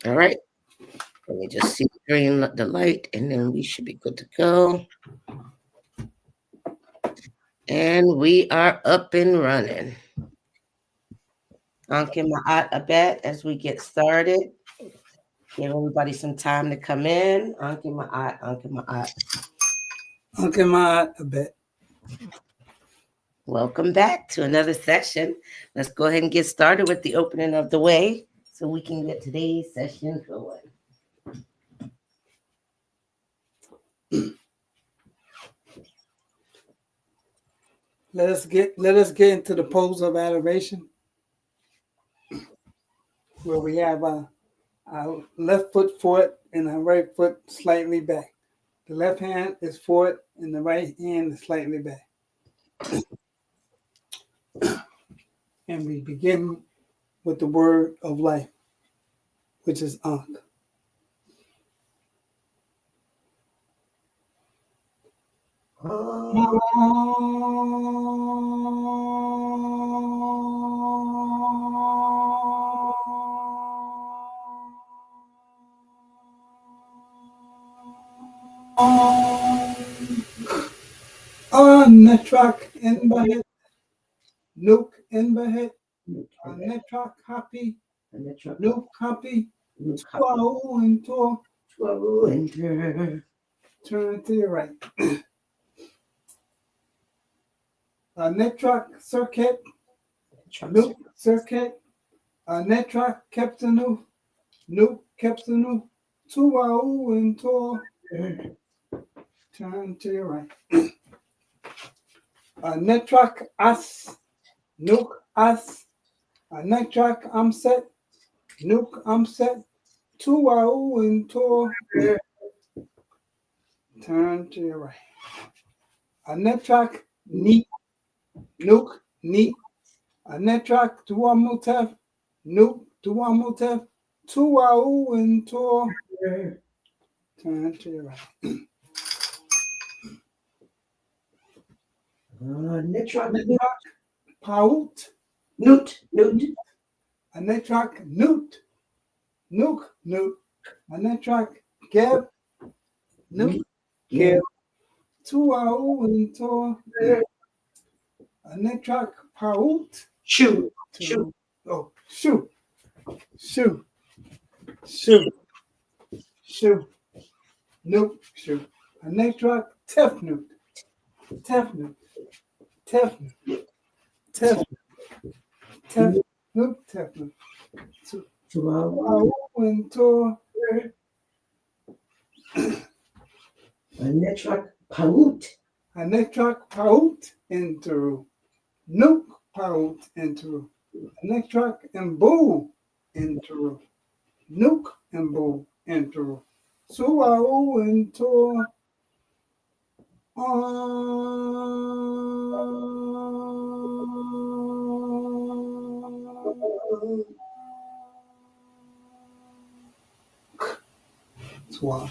All right. Let me just see the light, and then we should be good to go. And we are up and running. Anke Ma'at Abet as we get started. Give everybody some time to come in. Anke Ma'at, Anke Ma'at. Anke Ma'at Abet. Welcome back to another session. Let's go ahead and get started with the opening of the way so we can get today's session going. Let us get into the pose of adoration, where we have our left foot forward and our right foot slightly back. The left hand is forward and the right hand is slightly back. And we begin with the word of life, which is Ankh. Netrak in Bahet, Nuk in Bahet, Netrak happy, Nuk happy, Tuau and Tor, turn to your right. Netrak circuit, Nuk circuit, Netrak Keptanu, Nuk Keptanu, Tuau and Tor, turn to your right. Netrak As, Nuk As, Netrak Amset, Nuk Amset, Tuau and Tor, turn to your right. Netrak Ni, Nuk Ni, Netrak Tuamutef, Nuk Tuamutef, Tuau and Tor, turn to your right. Netrak Paut, Nut. Netrak Nut, Nuk Nut, Netrak Geb, Nuk Geb, Tuau and Tor, Netrak Paut, Shoe. Oh, shoe, Nuk shoe, Netrak Tefnut, Tefnut, Tuau and Tor, Netrak Paut. Netrak Paut into Nuk Paut into Netrak and Boo into Nuk and Boo into Tuau and Tor. Dua.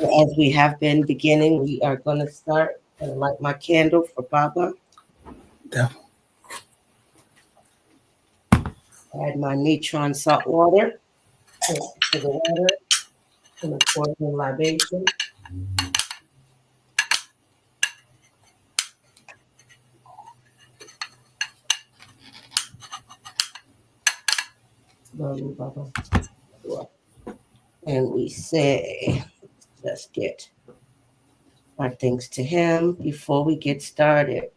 As we have been beginning, we are going to start and light my candle for Baba. Devil. Add my natron salt water to the water and the poison libation. Baba. And we say, let's get our thanks to him before we get started.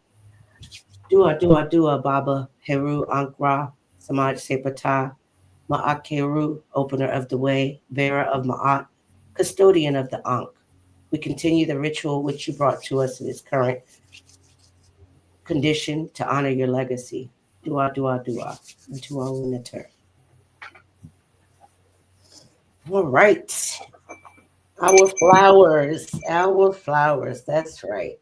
Dwa Baba Heru Ankra Samaj Sepata Ma'at Keru, opener of the way, bearer of Ma'at, custodian of the Ankh. We continue the ritual which you brought to us in its current condition to honor your legacy. Dua, and to our winter. All right. Our flowers. That's right.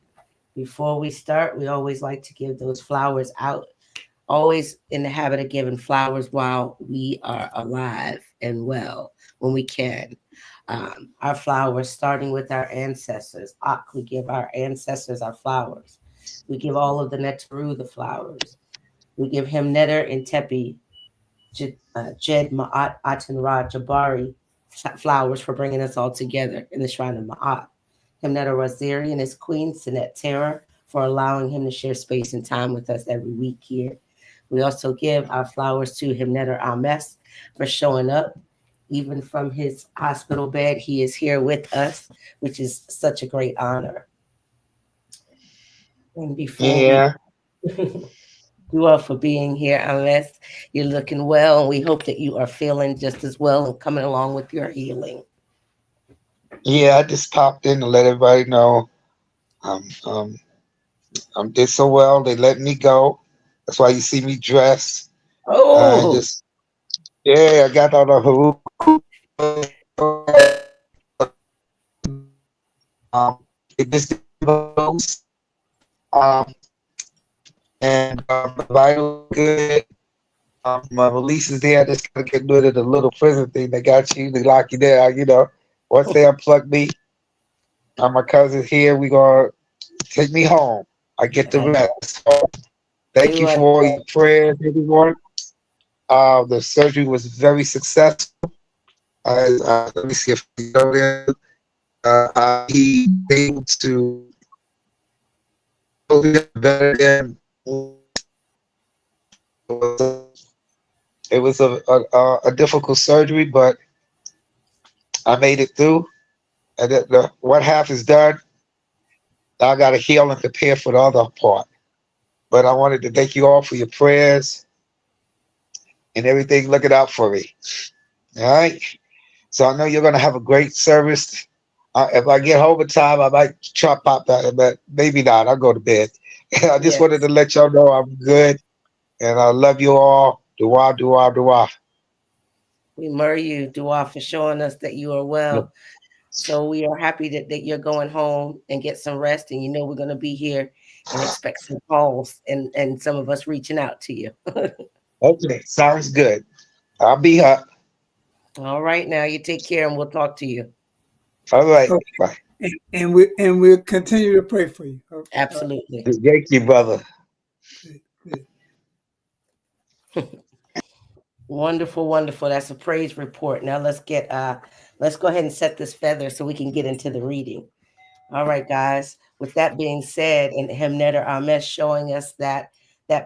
Before we start, we always like to give those flowers out Always in the habit of giving flowers while we are alive and well when we can. Our flowers, starting with our ancestors. We give our ancestors our flowers. We give all of the Netaru the flowers. We give him Netter and Tepi, Jed Ma'at Atenra Jabari flowers for bringing us all together in the shrine of Ma'at. Himnetta Raziri and his queen, Sinet Terra, for allowing him to share space and time with us every week here. We also give our flowers to Himnetta Ames for showing up. Even from his hospital bed, he is here with us, which is such a great honor. And before we Yeah, you all for being here, Ames, you're looking well, and we hope that you are feeling just as well and coming along with your healing. yeah. I just popped in to let everybody know I'm I'm did so well. They let me go. That's why you see me dressed. And Oh, just yeah, I got all the Haru. It just um, and my vitals good. My release is there. I just gotta get rid of the little prison thing they got you. They lock you there. Once they unplug me, my cousin's here. We gonna take me home. I get the I rest. So, thank you do. for all your prayers, everyone. The surgery was very successful. Let me see if I go there. He was able to better than it was a difficult surgery, but I made it through. And the one half is done. Now I got to heal and prepare for the other part. But I wanted to thank you all for your prayers and everything looking out for me. All right. So I know you're going to have a great service. If I get home in time, I might try to pop out, but maybe not. I'll go to bed. I just wanted Yes, to let y'all know I'm good and I love you all. Dua, dua, dua. we murder you, Dua, for showing us that you are well. So we are happy that you're going home and get some rest. And we're going to be here and expect some calls and some of us reaching out to you. Okay, sounds good. I'll be up. All right, now you take care and we'll talk to you. All right. Okay. Bye. And we'll continue to pray for you. Okay. All right. Absolutely. Thank you, brother. Good. Good. Wonderful, wonderful. That's a praise report. Now let's go ahead and set this feather so we can get into the reading. All right, guys. With that being said, and Hemnetter Amesh showing us that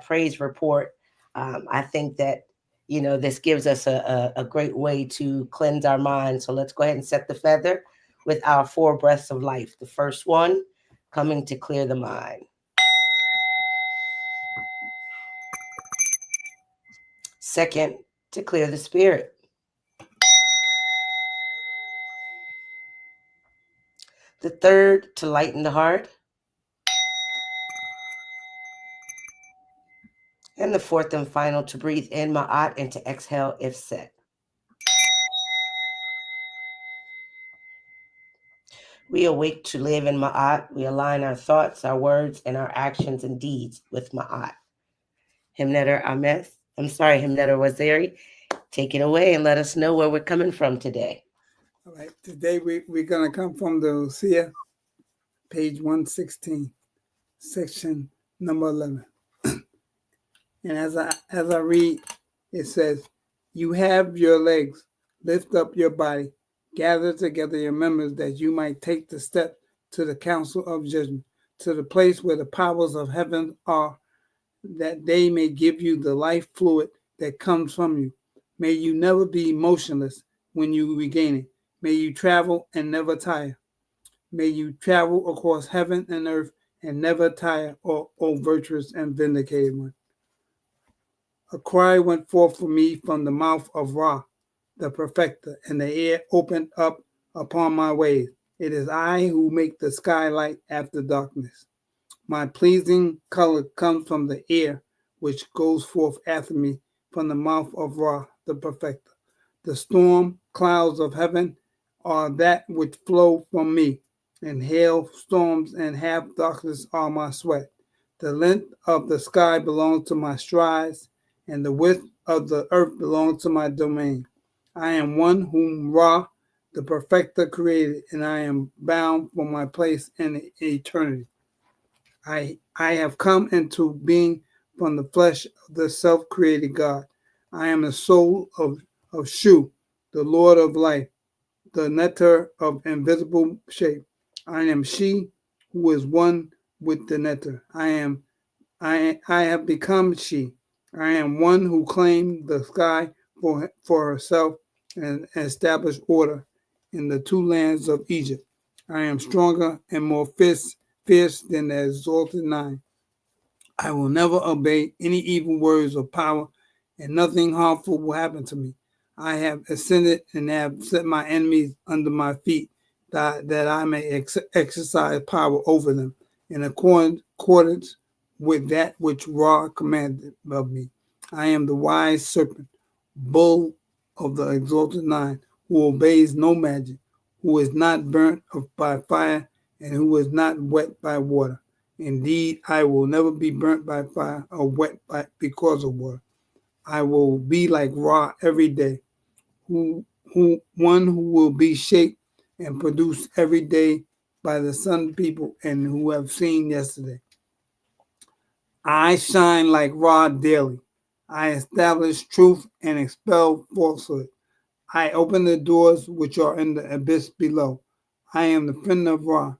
praise report, I think that this gives us a great way to cleanse our mind. So let's go ahead and set the feather with our four breaths of life. The first one coming to clear the mind. Second, to clear the spirit. The third, to lighten the heart. And the fourth and final, to breathe in ma'at and to exhale if set. We awake to live in ma'at. We align our thoughts, our words, and our actions and deeds with ma'at. Himnetter Waziri, take it away and let us know where we're coming from today. All right. Today we're going to come from the Lucia, page 116, section number 11. And as I read, it says, "You have your legs, lift up your body, gather together your members that you might take the step to the council of judgment, to the place where the powers of heaven are, that they may give you the life fluid that comes from you. May you never be motionless when you regain it. May you travel and never tire. May you travel across heaven and earth and never tire, O virtuous and vindicated one." A cry went forth for me from the mouth of Ra, the perfecter, and the air opened up upon my ways. It is I who make the skylight after darkness. My pleasing color comes from the air which goes forth after me from the mouth of Ra, the perfecter. The storm clouds of heaven are that which flow from me, and hail storms and half darkness are my sweat. The length of the sky belongs to my strides, and the width of the earth belongs to my domain. I am one whom Ra, the perfecter, created, and I am bound for my place in eternity. I have come into being from the flesh of the self-created God. I am the soul of Shu, the Lord of life, the nectar of invisible shape. I am she who is one with the nectar. I have become she. I am one who claimed the sky for herself and established order in the two lands of Egypt. I am stronger and more fierce than the exalted nine. I will never obey any evil words or power, and nothing harmful will happen to me. I have ascended and have set my enemies under my feet, that I may exercise power over them in accordance with that which Ra commanded of me. I am the wise serpent, bull of the exalted nine, who obeys no magic, who is not burnt by fire, and who is not wet by water. Indeed, I will never be burnt by fire or wet because of water. I will be like Ra every day, one who will be shaped and produced every day by the sun people and who have seen yesterday. I shine like Ra daily. I establish truth and expel falsehood. I open the doors which are in the abyss below. I am the friend of Ra.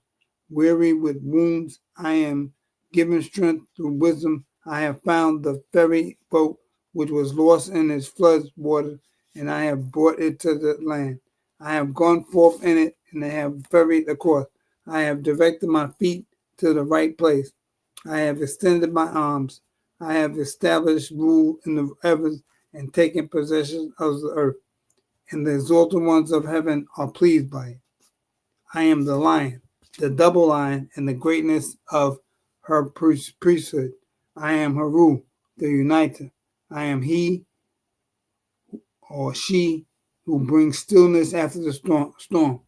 Weary with wounds, I am given strength through wisdom. I have found the ferry boat which was lost in its flood water, and I have brought it to the land. I have gone forth in it, and I have ferried across. I have directed my feet to the right place. I have extended my arms. I have established rule in the heavens and taken possession of the earth, and the exalted ones of heaven are pleased by it. I am the lion, the double lion, and the greatness of her priesthood. I am Hrw, the uniter. I am he or she who brings stillness after the storm.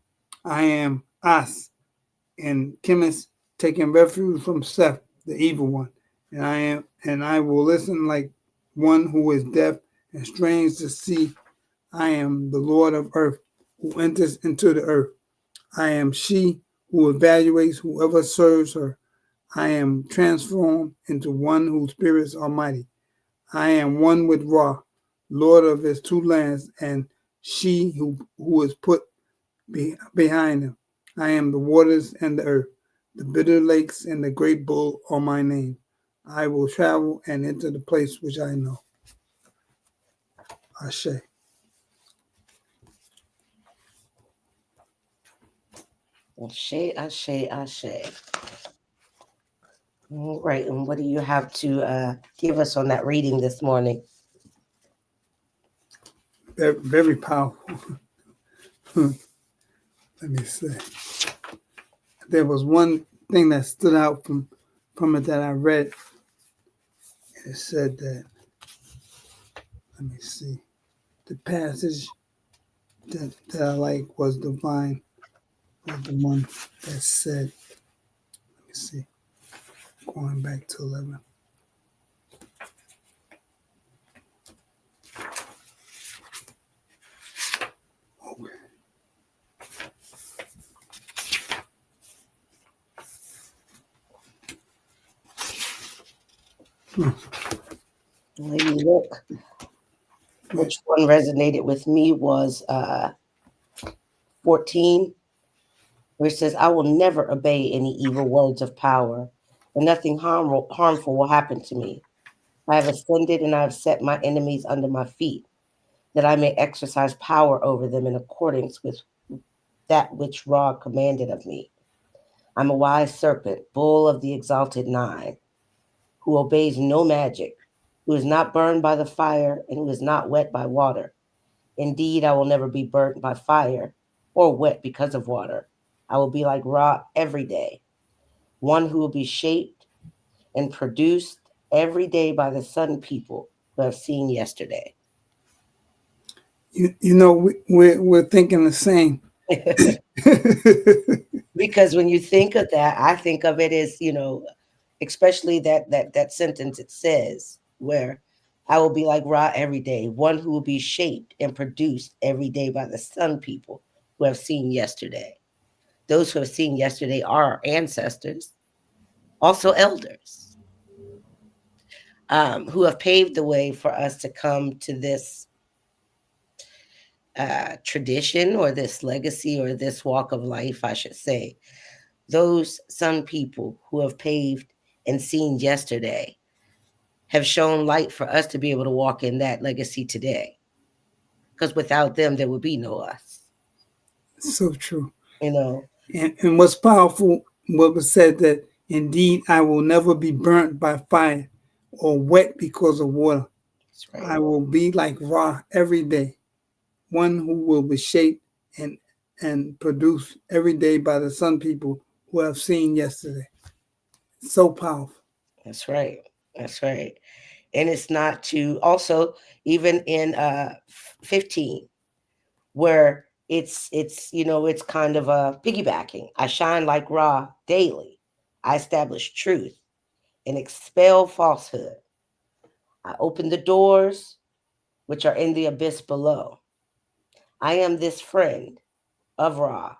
I am As and Chemis, taking refuge from Seth, the evil one. And I will listen like one who is deaf and strange to see. I am the Lord of earth, who enters into the earth. I am she who evaluates whoever serves her. I am transformed into one whose spirits are mighty. I am one with Ra, Lord of his two lands, and she who is put behind him. I am the waters and the earth. The bitter lakes and the great bull are my name. I will travel and enter the place which I know. Ashe. Ashe, ashe, ashe. All right, and what do you have to give us on that reading this morning? Very, very powerful. Let me see. There was one thing that stood out from it that I read. It said that, let me see, the passage that I like was divine, was the one that said, let me see, going back to 11. Okay. When you look, which one resonated with me was 14, where it says, I will never obey any evil words of power, and nothing harmful will happen to me. I have ascended and I have set my enemies under my feet, that I may exercise power over them in accordance with that which Ra commanded of me. I'm a wise serpent, bull of the exalted nine, who obeys no magic, who is not burned by the fire, and who is not wet by water. Indeed, I will never be burnt by fire or wet because of water. I will be like Ra every day, one who will be shaped and produced every day by the sun people who have seen yesterday. You know, we're thinking the same. Because when you think of that, I think of it as, especially that sentence it says where I will be like Ra every day, one who will be shaped and produced every day by the sun people who have seen yesterday. Those who have seen yesterday are our ancestors, also elders, who have paved the way for us to come to this tradition or this legacy or this walk of life, I should say. Those sun people who have paved and seen yesterday have shown light for us to be able to walk in that legacy today. Because without them, there would be no us. So true. You know, And what's powerful, what was said that indeed I will never be burnt by fire or wet because of water. that's right. I will be like Ra every day, one who will be shaped and produced every day by the sun people who have seen yesterday. So powerful. That's right. That's right. And it's not to also even in 15 where it's it's kind of a piggybacking. I shine like Ra daily. I establish truth and expel falsehood. I open the doors which are in the abyss below. I am this friend of Ra,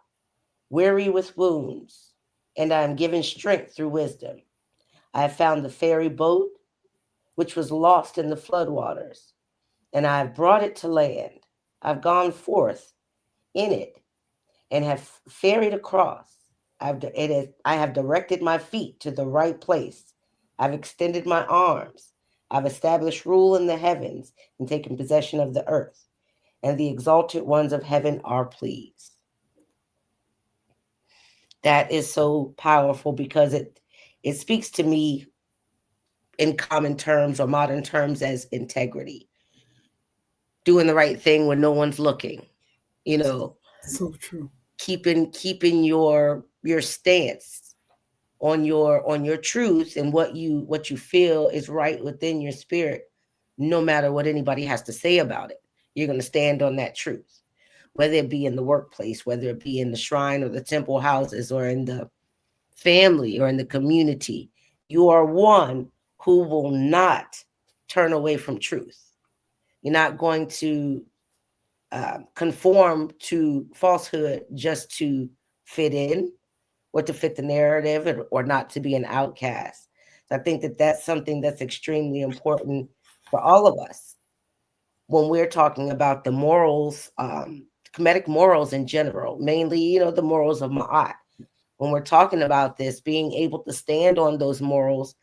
weary with wounds, and I am given strength through wisdom. I have found the ferry boat which was lost in the floodwaters, and I have brought it to land. I've gone forth in it and have ferried across. I have directed my feet to the right place. I've extended my arms. I've established rule in the heavens and taken possession of the earth, and the exalted ones of heaven are pleased. That is so powerful because it speaks to me in common terms or modern terms as integrity, doing the right thing when no one's looking, you know, So true. keeping your stance on your truth and what you feel is right within your spirit, no matter what anybody has to say about it. You're going to stand on that truth, whether it be in the workplace, whether it be in the shrine or the temple houses or in the family or in the community. You are one who will not turn away from truth. You're not going to conform to falsehood just to fit in or to fit the narrative or not to be an outcast. So I think that that's something that's extremely important for all of us when we're talking about the morals, comedic morals in general, mainly, the morals of Ma'at. When we're talking about this, being able to stand on those morals,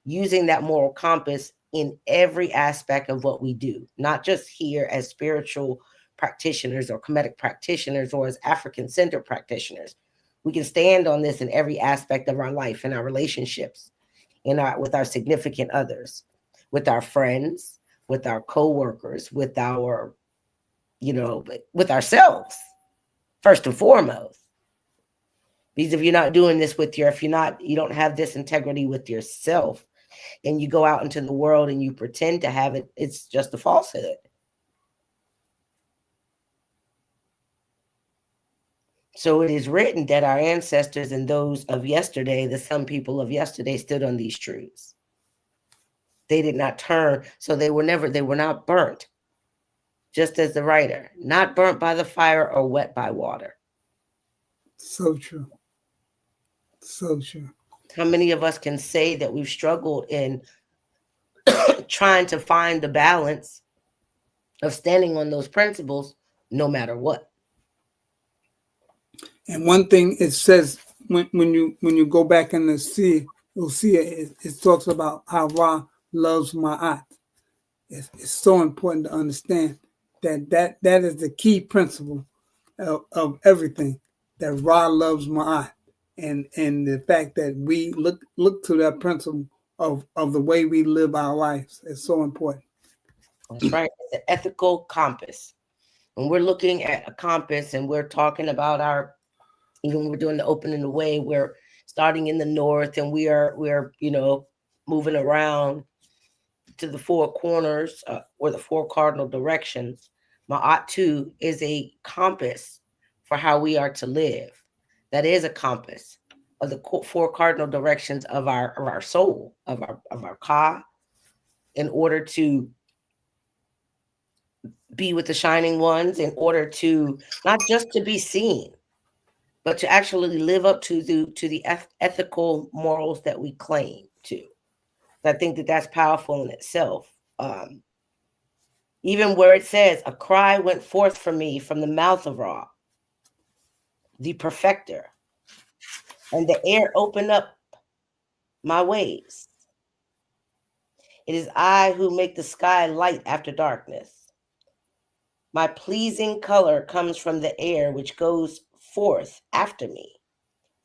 using that moral compass in every aspect of what we do, not just here as spiritual practitioners or comedic practitioners or as African centered practitioners. We can stand on this in every aspect of our life, in our relationships, with our significant others, with our friends, with our co-workers, with our, with ourselves, first and foremost. Because if you're not doing this you don't have this integrity with yourself, and you go out into the world and you pretend to have it, it's just a falsehood. So it is written that our ancestors and those of yesterday, the some people of yesterday, stood on these truths. They did not turn, so they were not burnt, just as the writer, not burnt by the fire or wet by water. So true. So true. How many of us can say that we've struggled in trying to find the balance of standing on those principles no matter what? And one thing it says when you go back in the sea, you'll see it talks about how Ra loves Ma'at. It's so important to understand that is the key principle of everything, that Ra loves Ma'at. And the fact that we look to that principle of the way we live our lives is so important. That's right. It's an ethical compass. When we're looking at a compass and we're talking about even when we're doing the opening the way, we're starting in the north and we're moving around to the four corners or the four cardinal directions. Ma'at too is a compass for how we are to live. That is a compass of the four cardinal directions of our soul, of our ka, in order to be with the shining ones, in order to not just to be seen, but to actually live up to the ethical morals that we claim to. I think that that's powerful in itself. Even where it says, "A cry went forth from me from the mouth of Ra, the perfecter, and the air opened up my ways. It is I who make the sky light after darkness. My pleasing color comes from the air which goes forth after me,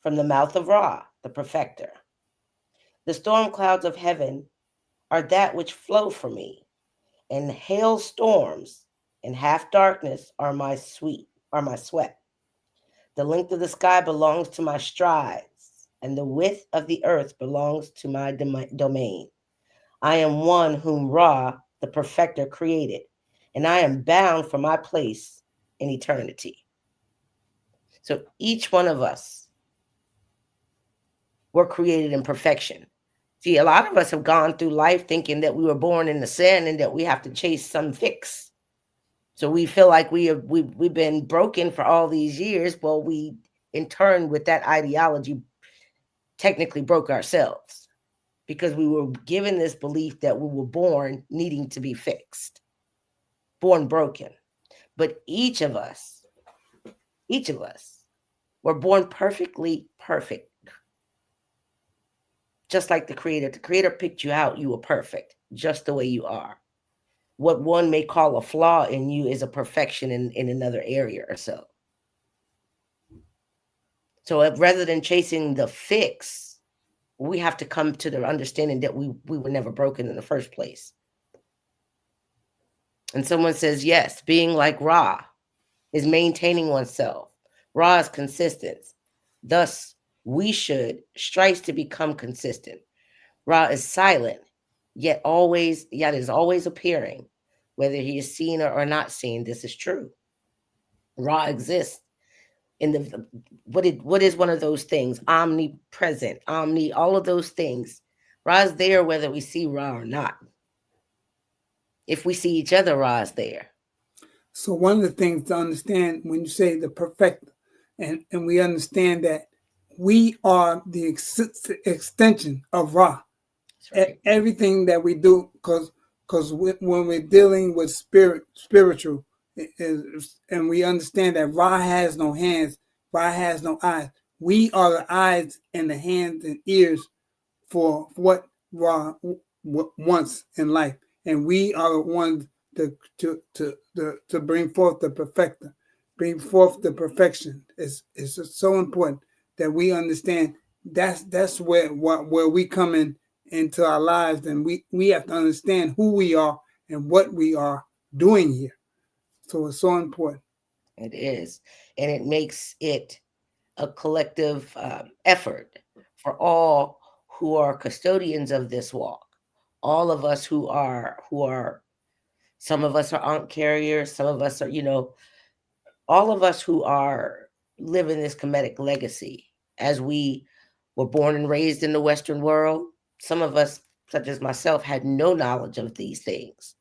from the mouth of Ra, the perfecter. The storm clouds of heaven are that which flow from me, and hail storms and half darkness are my sweat. The length of the sky belongs to my strides, and the width of the earth belongs to my domain. I am one whom Ra, the perfecter, created, and I am bound for my place in eternity." So each one of us were created in perfection. See, a lot of us have gone through life thinking that we were born in the sin and that we have to chase some fix. So we feel like we've been broken for all these years. Well, we, in turn, with that ideology, technically broke ourselves, because we were given this belief that we were born needing to be fixed, born broken. But each of us were born perfectly perfect. Just like the Creator picked you out, you were perfect, just the way you are. What one may call a flaw in you is a perfection in another area or so. So rather than chasing the fix, we have to come to the understanding that we were never broken in the first place. And someone says, yes, being like Ra is maintaining oneself. Ra is consistent. Thus, we should strive to become consistent. Ra is silent, yet is always appearing, whether he is seen or not seen. This is true. Ra exists in the what is one of those things? Omnipresent, all of those things. Ra is there whether we see Ra or not. If we see each other, Ra is there. So one of the things to understand when you say the perfect, and we understand that we are the extension of Ra. Right. Everything that we do, because when we're dealing with spiritual, and we understand that Ra has no hands, Ra has no eyes. We are the eyes and the hands and ears for what Ra wants in life, and we are the ones to bring forth the perfecter, bring forth the perfection. It's so important that we understand that's where we come into our lives, and we have to understand who we are and what we are doing here. So it's so important. It is, and it makes it a collective effort for all who are custodians of this walk. All of us who are some of us are aunt carriers, some of us are, all of us who are living this Kemetic legacy as we were born and raised in the Western world. Some of us, such as myself, had no knowledge of these things.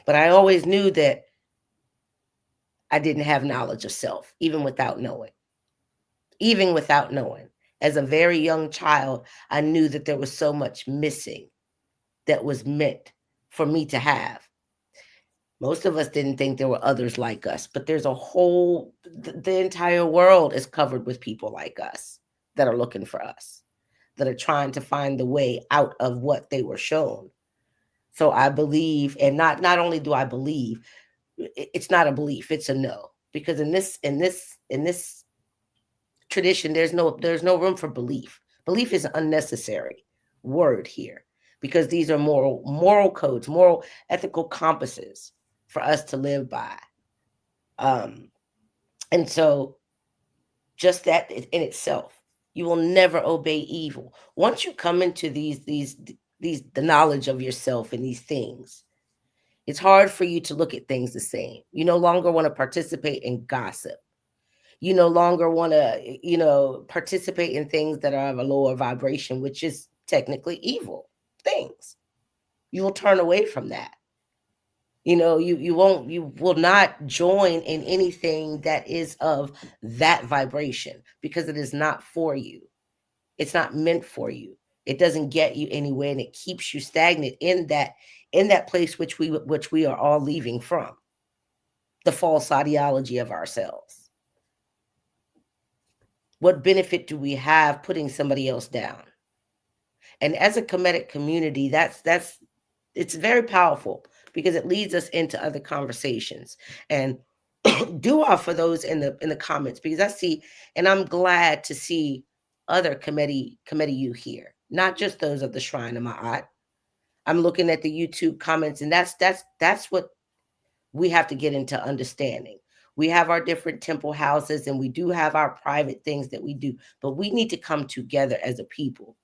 But I always knew that I didn't have knowledge of self, even without knowing. Even without knowing. As a very young child, I knew that there was so much missing that was meant for me to have. Most of us didn't think there were others like us, but there's the entire world is covered with people like us that are looking for us, that are trying to find the way out of what they were shown. So I believe, and not only do I believe, it's not a belief, it's a no. Because in this tradition, there's no room for belief. Belief is an unnecessary word here, because these are moral codes, moral ethical compasses for us to live by. And so just that in itself, you will never obey evil. Once you come into the knowledge of yourself and these things, it's hard for you to look at things the same. You no longer want to participate in gossip. You no longer want to, participate in things that are of a lower vibration, which is technically evil things. You will turn away from that. You will not join in anything that is of that vibration, because it is not for you. It's not meant for you. It doesn't get you anywhere, and it keeps you stagnant in that place which we are all leaving from, the false ideology of ourselves. What benefit do we have putting somebody else down? And as a comedic community, it's very powerful, because it leads us into other conversations. And dua for those in the comments, because I see, and I'm glad to see other committee you here, not just those of the Shrine of Ma'at. I'm looking at the YouTube comments, and that's what we have to get into understanding. We have our different temple houses, and we do have our private things that we do, but we need to come together as a people.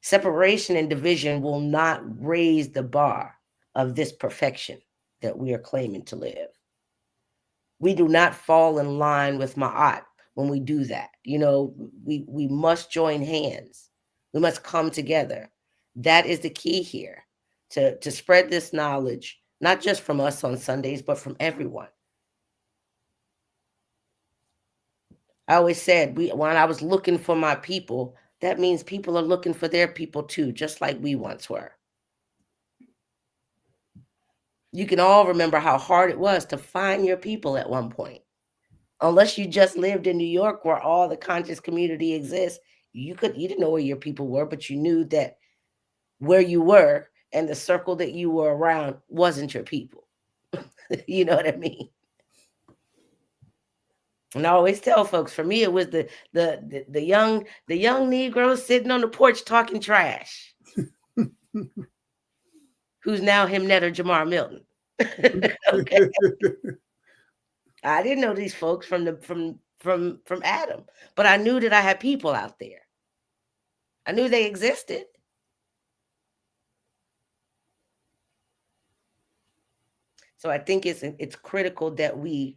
Separation and division will not raise the bar of this perfection that we are claiming to live. We do not fall in line with Ma'at when we do that. We must join hands. We must come together. That is the key here, to spread this knowledge, not just from us on Sundays, but from everyone. I always said, when I was looking for my people, that means people are looking for their people too, just like we once were. You can all remember how hard it was to find your people at one point. Unless you just lived in New York, where all the conscious community exists, you didn't know where your people were, but you knew that where you were and the circle that you were around wasn't your people. You know what I mean? And I always tell folks, for me, it was the young Negro sitting on the porch talking trash, who's now Himnet Jamar Milton. Okay, I didn't know these folks from Adam, but I knew that I had people out there. I knew they existed. So I think it's critical that we,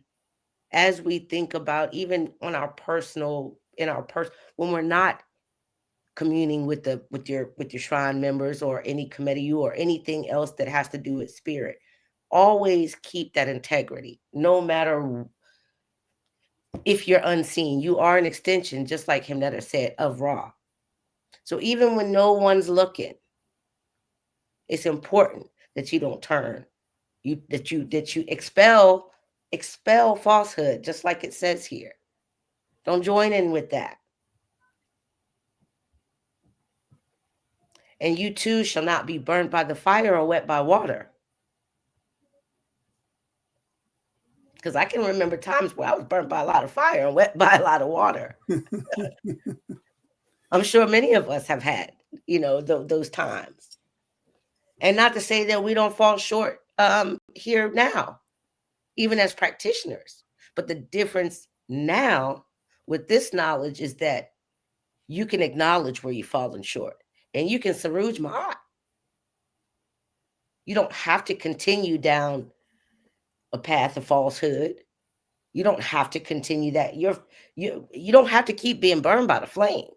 as we think about, even on our personal, when we're not communing with your Shrine members or any committee or anything else that has to do with spirit, always keep that integrity. No matter if you're unseen, you are an extension, just like Himnetta said, of Ra. So even when no one's looking, it's important that you don't turn. That you expel falsehood, just like it says here. Don't join in with that. And you too shall not be burnt by the fire or wet by water. Because I can remember times where I was burnt by a lot of fire and wet by a lot of water. I'm sure many of us have had, those times. And not to say that we don't fall short here now, even as practitioners. But the difference now with this knowledge is that you can acknowledge where you've fallen short, and you can saruj ma'at. You don't have to continue down a path of falsehood. You don't have to continue that. You don't have to keep being burned by the flame.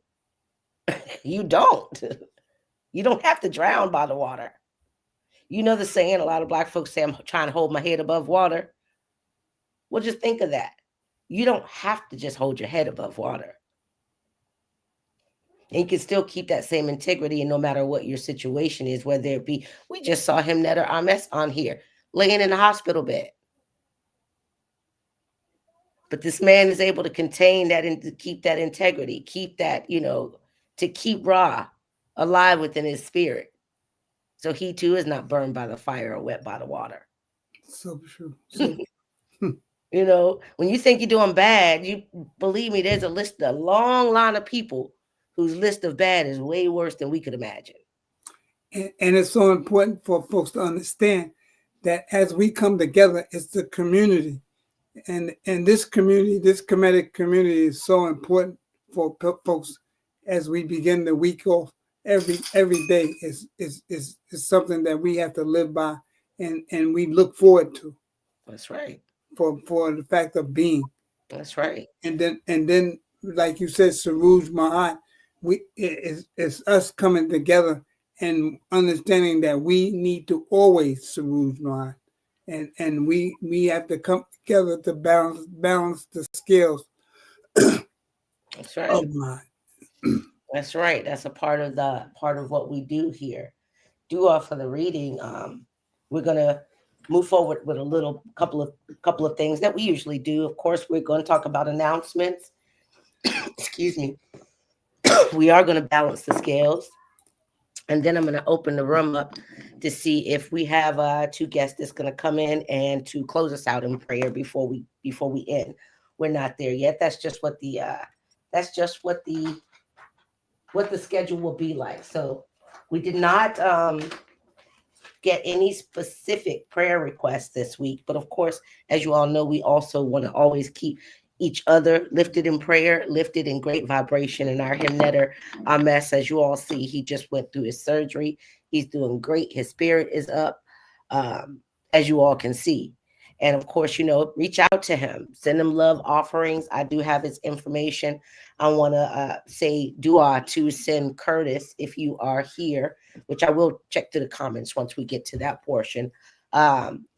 You don't. You don't have to drown by the water. You know the saying, a lot of Black folks say, I'm trying to hold my head above water. Well, just think of that. You don't have to just hold your head above water. And you can still keep that same integrity, and no matter what your situation is, whether it be, we just saw Himnet Ames on here, laying in the hospital bed. But this man is able to contain that and to keep that integrity, keep that, to keep Ra alive within his spirit. So he too is not burned by the fire or wet by the water. So true. When you think you're doing bad, you believe me, there's a long line of people whose list of bad is way worse than we could imagine. And it's so important for folks to understand that as we come together, it's the community. And this community, this comedic community, is so important for folks as we begin the week off. Every day is something that we have to live by, and we look forward to. That's right. For the fact of being. That's right. And then like you said, Saruj Ma'at, it's us coming together and understanding that we need to always Saruj Ma'at. And we have to come together to balance the scales That's right. of Ma'at. That's right. That's a part of what we do here. Dua for the reading. We're gonna move forward with a little couple of things that we usually do. Of course, we're going to talk about announcements. Excuse me. We are going to balance the scales, and then I'm going to open the room up to see if we have two guests that's going to come in and to close us out in prayer before we end. We're not there yet. That's just what the schedule will be like. So we did not get any specific prayer requests this week, but of course, as you all know, we also want to always keep each other lifted in prayer, lifted in great vibration. And our hymn netter, Ames, as you all see, he just went through his surgery. He's doing great. His spirit is up, as you all can see. And of course, reach out to him, send him love offerings. I do have his information. I want to say dua to send Curtis if you are here, which I will check to the comments once we get to that portion.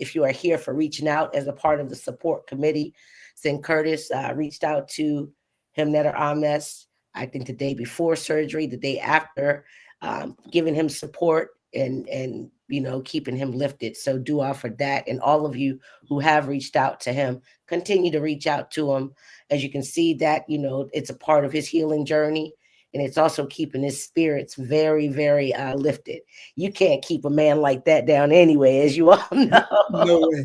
If you are here for reaching out as a part of the support committee, send Curtis reached out to him, Netter Ames, I think the day before surgery, the day after, giving him support and keeping him lifted. So dua for that. And all of you who have reached out to him, continue to reach out to him. As you can see that, it's a part of his healing journey. And it's also keeping his spirits very, very lifted. You can't keep a man like that down anyway, as you all know. No way.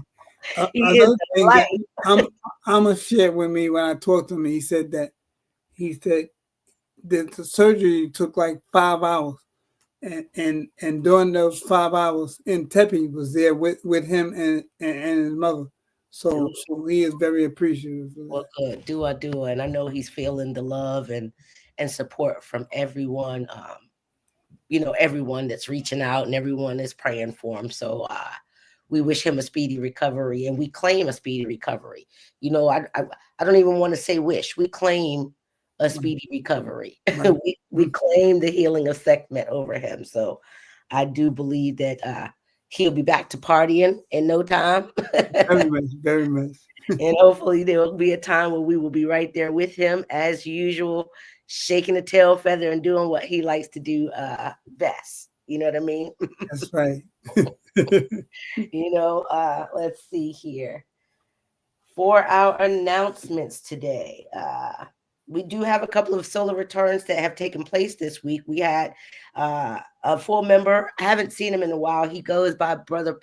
He is Another the thing light. that I'm shared with me when I talked to him, he said that the surgery took like 5 hours. And during those 5 hours, Tepe was there with him and his mother. So he is very appreciative of that. Well, good. Do. And I know he's feeling the love and support from everyone, everyone that's reaching out and everyone is praying for him. So we wish him a speedy recovery and we claim a speedy recovery. I don't even want to say wish. We claim a speedy recovery. Right. we claim the healing of Sekhmet over him. So I do believe that he'll be back to partying in no time. Very much, very much. And hopefully there will be a time where we will be right there with him as usual, shaking the tail feather and doing what he likes to do best. You know what I mean? That's right. Let's see here. For our announcements today, we do have a couple of solar returns that have taken place this week. We had a full member. I haven't seen him in a while. He goes by Brother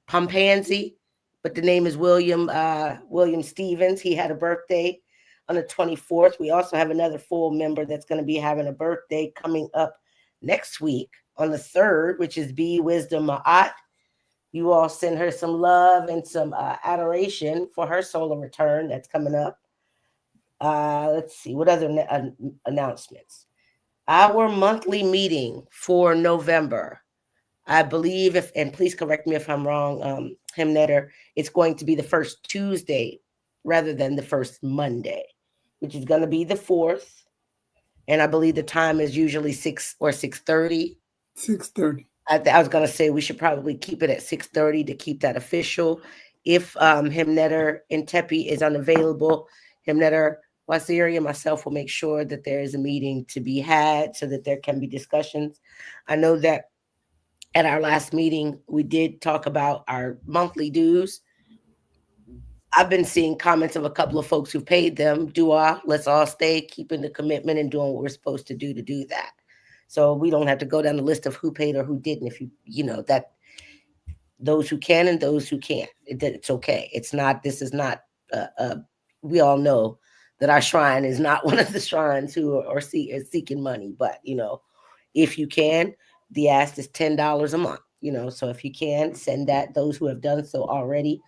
Pompanzi, but the name is William Stevens. He had a birthday on the 24th. We also have another full member that's going to be having a birthday coming up next week on the 3rd, which is B Wisdom Ma'at. You all send her some love and some adoration for her solar return that's coming up. Let's see, what other announcements? Our monthly meeting for November, I believe, and please correct me if I'm wrong, Him Netter, it's going to be the first Tuesday rather than the first Monday, which is going to be the 4th. And I believe the time is usually 6 or 6:30. 6:30. I was going to say we should probably keep it at 6:30 to keep that official. If Him Netter in Tepe is unavailable, Him Netter Wasiri and myself will make sure that there is a meeting to be had so that there can be discussions. I know that at our last meeting, we did talk about our monthly dues. I've been seeing comments of a couple of folks who paid them. Let's all stay keeping the commitment and doing what we're supposed to do that. So we don't have to go down the list of who paid or who didn't. If that those who can and those who can't, it's okay. This is not, we all know that our shrine is not one of the shrines who are seeking money, but if you can, the ask is $10 a month, so if you can send that, those who have done so already,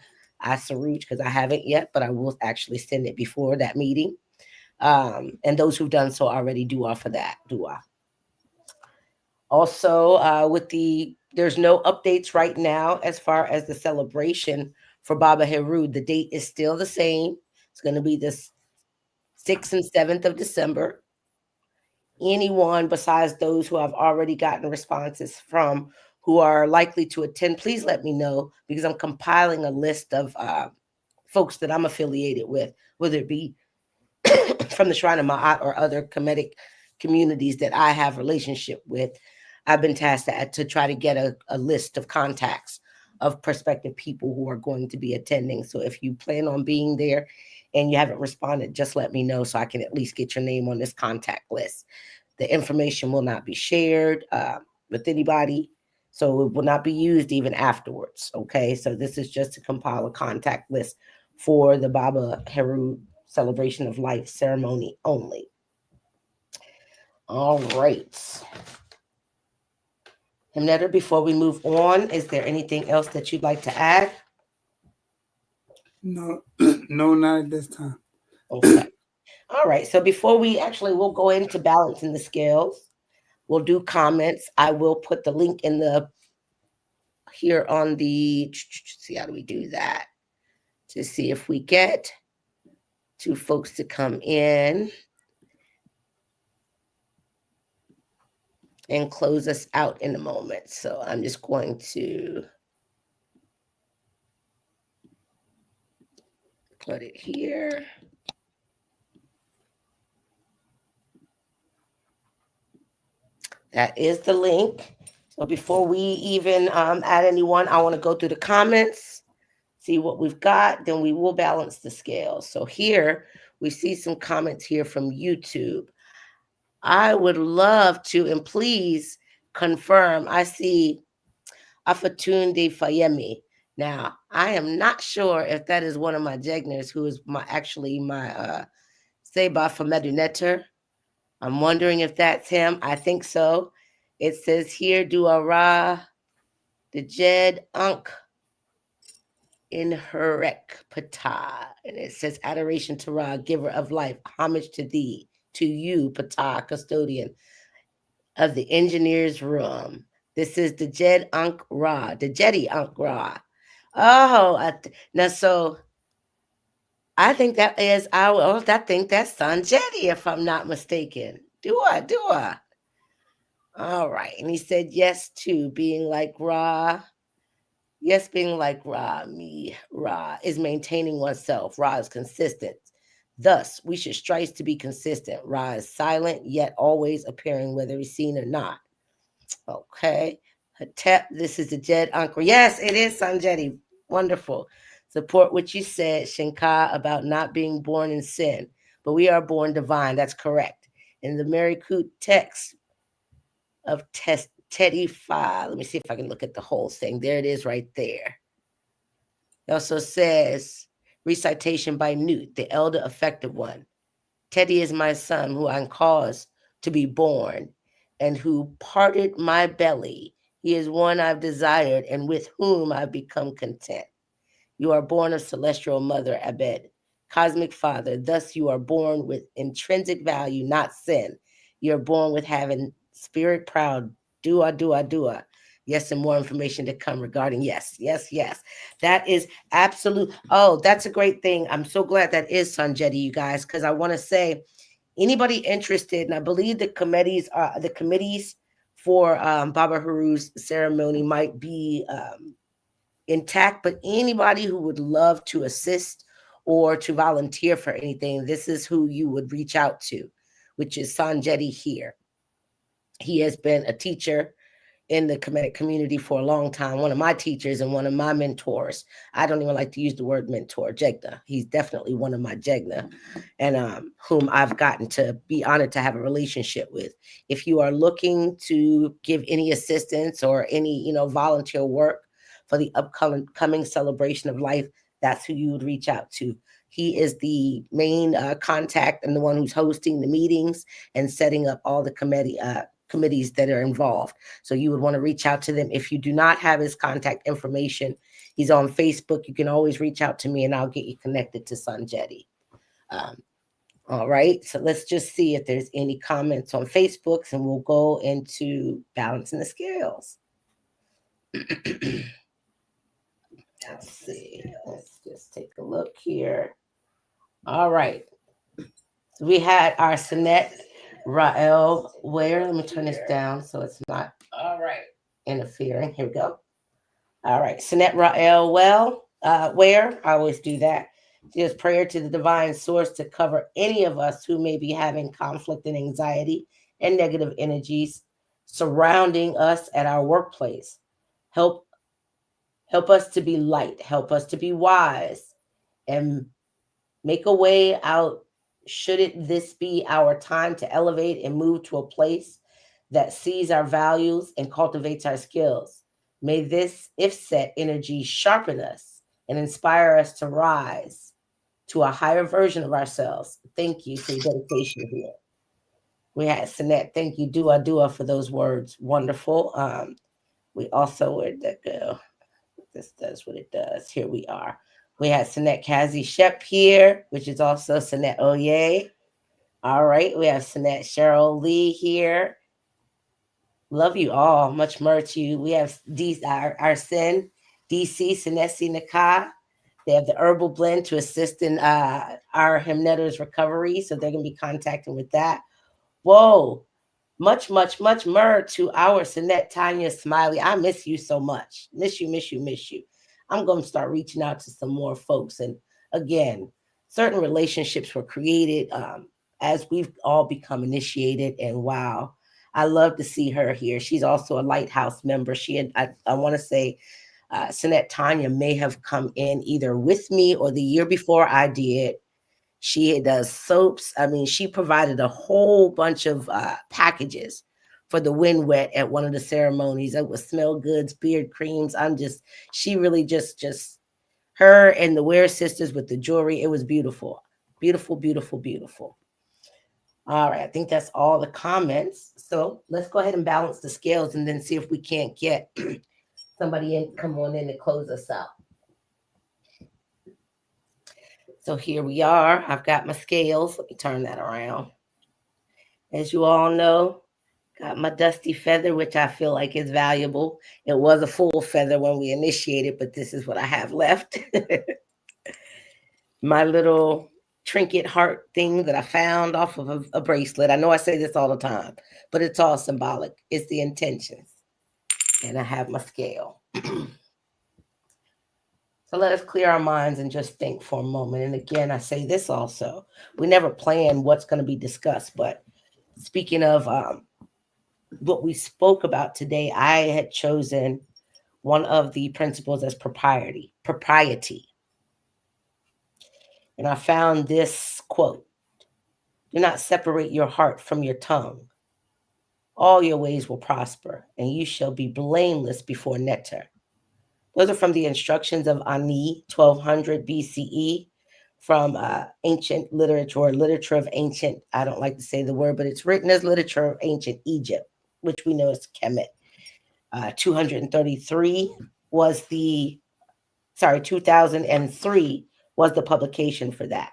I salute because I haven't yet, but I will actually send it before that meeting. And those who've done so already do offer that. Also, there's no updates right now as far as the celebration for Baba Heru. The date is still the same, It's going to be this 6th and 7th of December. Anyone besides those who have already gotten responses from who are likely to attend, please let me know, because I'm compiling a list of folks that I'm affiliated with, whether it be from the Shrine of Ma'at or other Kemetic communities that I have relationship with. I've been tasked to try to get a list of contacts of prospective people who are going to be attending. So if you plan on being there and you haven't responded, just let me know so I can at least get your name on this contact list. The information will not be shared with anybody, so it will not be used even afterwards. Okay, so this is just to compile a contact list for the Baba Hrw Celebration of Life ceremony only. All right. Himnetta, before we move on, is there anything else that you'd like to add? No, no, not at this time. Okay. All right. So before we'll go into balancing the scales. We'll do comments. I will put the link in the here on the, see how do we do that? To see if we get two folks to come in and close us out in a moment. So I'm just going to put it here. That is the link. So before we even add anyone, I want to go through the comments, see what we've got, then we will balance the scales. So here we see some comments here from YouTube. I would love to, and please confirm, I see Afatunde Fayemi. Now, I am not sure if that is one of my Jegners who is my Seba for Medinetter. I'm wondering if that's him. I think so. It says here, Dwa R Hrw, the Jed Unk in Herek Pata. And it says, Adoration to Ra, giver of life, homage to thee, to you, Pata, custodian of the engineer's room. This is the Jed Unk Ra, the Jedi Unk Ra. Oh, now so I think that is I think that's Son Jedi, if I'm not mistaken. Dua. All right. And he said yes to being like Ra. Yes, being like Ra, Ra is maintaining oneself. Ra is consistent. Thus, we should strive to be consistent. Ra is silent, yet always appearing whether he's seen or not. Okay. Hatep, this is the Jed Uncle. Yes, it is Sanjeti. Wonderful. Support what you said, Shinka, about not being born in sin, but we are born divine. That's correct. In the Mary Coot text of Teddy 5, let me see if I can look at the whole thing. There it is right there. It also says, recitation by Newt, the elder affected one. Teddy is my son, who I caused to be born, and who parted my belly. He is one I've desired, and with whom I've become content. You are born of celestial mother, Abed, cosmic father. Thus you are born with intrinsic value, not sin. You're born with having spirit proud. Dua. Yes, and more information to come regarding yes. That is absolute. Oh, that's a great thing. I'm so glad that is Sanjeti, you guys, because I want to say anybody interested, and I believe the committees for Baba Hrw's ceremony might be intact, but anybody who would love to assist or to volunteer for anything, this is who you would reach out to, which is Sanjeti here. He has been a teacher in the Kemetic community for a long time, one of my teachers and one of my mentors. I don't even like to use the word mentor, Jegna. He's definitely one of my Jegna, and whom I've gotten to be honored to have a relationship with. If you are looking to give any assistance or any, volunteer work for the upcoming celebration of life, that's who you would reach out to. He is the main contact and the one who's hosting the meetings and setting up all the committees that are involved. So you would want to reach out to them. If you do not have his contact information, he's on Facebook. You can always reach out to me and I'll get you connected to Sanjeti. All right. So let's just see if there's any comments on Facebook and we'll go into balancing the scales. Let's see. Let's just take a look here. All right. So we had our Sanet Rael Ware. Let me turn this down so it's not all right interfering. Here we go. All right. Sanet Rael Ware. I always do that. Just prayer to the divine source to cover any of us who may be having conflict and anxiety and negative energies surrounding us at our workplace. Help help us to be light. Help us to be wise and make a way out should it this be our time to elevate and move to a place that sees our values and cultivates our skills. May this if set energy sharpen us and inspire us to rise to a higher version of ourselves. Thank you for your dedication here. We had Sinette. Thank you, Dua, for those words. Wonderful. We also, where'd that go? This does what it does. Here we are. We had Sinette Kazi Shep here, which is also Sinette Oye. All right. We have Sinette Cheryl Lee here. Love you all. Much more to you. We have our Sin, DC, Sinesi Nakai. They have the herbal blend to assist in our Hymnetter's recovery. So they're going to be contacting with that. Whoa. Much more to our Sinette Tanya Smiley. I miss you so much. Miss you. I'm going to start reaching out to some more folks. And again, certain relationships were created as we've all become initiated. And wow, I love to see her here. She's also a Lighthouse member. I want to say, Sinette Tanya may have come in either with me or the year before I did. She does soaps. I mean, she provided a whole bunch of packages for the Wind Wet at one of the ceremonies. It was smell goods, beard creams. She really just her and the Ware sisters with the jewelry. It was beautiful. Beautiful. All right. I think that's all the comments. So let's go ahead and balance the scales and then see if we can't get somebody in, come on in and close us out. So here we are. I've got my scales. Let me turn that around. As you all know, got my dusty feather, which I feel like is valuable. It was a full feather when we initiated, but this is what I have left. My little trinket heart thing that I found off of a bracelet. I know I say this all the time, but it's all symbolic. It's the intentions. And I have my scale. So let us clear our minds and just think for a moment. And again, I say this also. We never plan what's going to be discussed, but speaking of what we spoke about today, I had chosen one of the principles as propriety. And I found this quote: do not separate your heart from your tongue. All your ways will prosper, and you shall be blameless before Neter. Those are from the instructions of Ani, 1200 BCE, from ancient literature, or literature of ancient, I don't like to say the word, but it's written as literature of ancient Egypt, which we know as Kemet. 2003 was 2003 was the publication for that.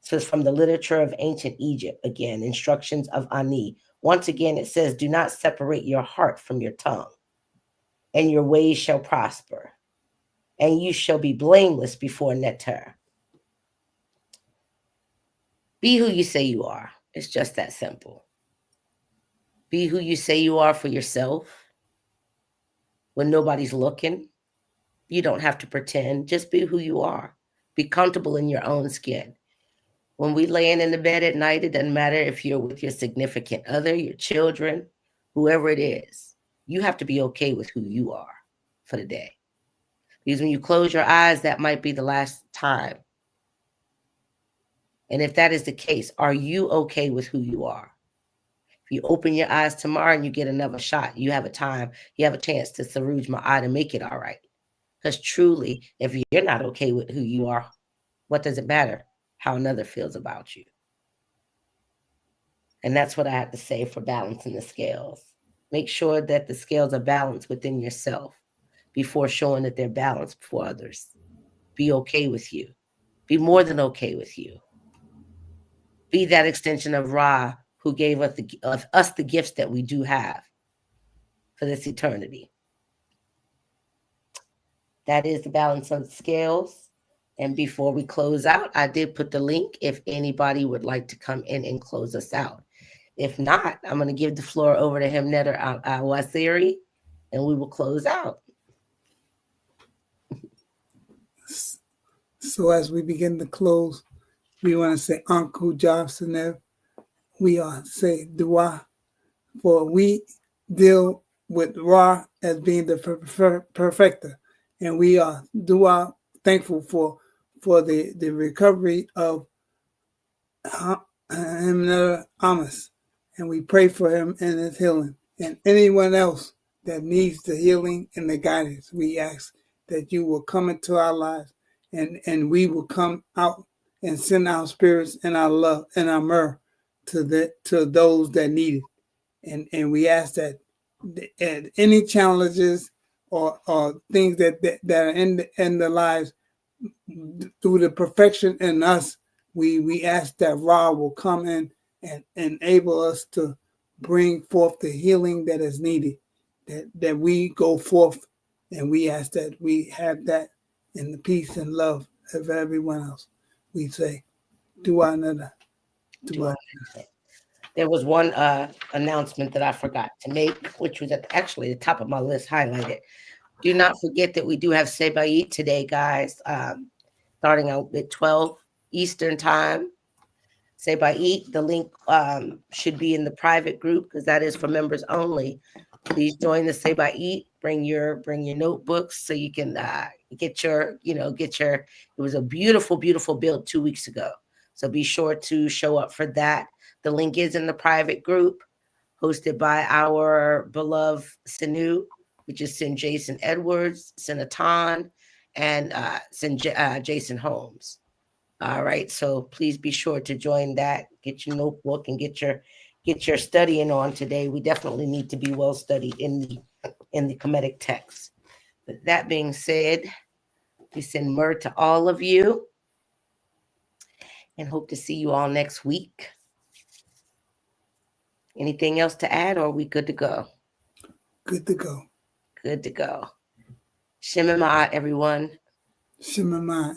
So it's from the literature of ancient Egypt. Again, instructions of Ani. Once again, it says, do not separate your heart from your tongue, and your ways shall prosper, and you shall be blameless before Neter. Be who you say you are. It's just that simple. Be who you say you are for yourself. When nobody's looking, you don't have to pretend. Just be who you are. Be comfortable in your own skin. When we laying in the bed at night, it doesn't matter if you're with your significant other, your children, whoever it is. You have to be okay with who you are for the day. Because when you close your eyes, that might be the last time. And if that is the case, are you okay with who you are? If you open your eyes tomorrow and you get another shot, you have a chance to Saruj Ma'ad and make it all right. Because truly, if you're not okay with who you are, what does it matter how another feels about you? And that's what I have to say for balancing the scales. Make sure that the scales are balanced within yourself before showing that they're balanced for others. Be okay with you. Be more than okay with you. Be that extension of Ra who gave us the gifts that we do have for this eternity. That is the balance of the scales. And before we close out, I did put the link if anybody would like to come in and close us out. If not, I'm going to give the floor over to him, Netter Awasiri, and we will close out. So as we begin to close, we want to say Uncle Jobson. We are say Dwa, for we deal with Ra as being the perfecter, and we are Dwa thankful for the recovery of him, Amos, and we pray for him and his healing, and anyone else that needs the healing and the guidance. We ask that you will come into our lives, and we will come out and send our spirits and our love and our myrrh to those that need it. And we ask that any challenges or things that are in the lives through the perfection in us, we ask that Ra will come in and enable us to bring forth the healing that is needed, that we go forth, and we ask that we have that in the peace and love of everyone else. We say, Dwa another. Dwa. There was one announcement that I forgot to make, which was actually the top of my list highlighted. Do not forget that we do have Sebaid today, guys, starting out at 12 Eastern time. Sebaid, the link should be in the private group because that is for members only. Please join the Sebaid. Bring your notebooks so you can get your. It was a beautiful build 2 weeks ago. So be sure to show up for that. The link is in the private group hosted by our beloved Sinu, which is Sin Jason Edwards, Sinatan, and Jason Holmes. All right, so please be sure to join that. Get your notebook and get your studying on today. We definitely need to be well studied in the Kemetic text. But that being said, we send myrrh to all of you and hope to see you all next week. Anything else to add, or are we good to go? Good to go. Good to go. Shemima, everyone. Shemima.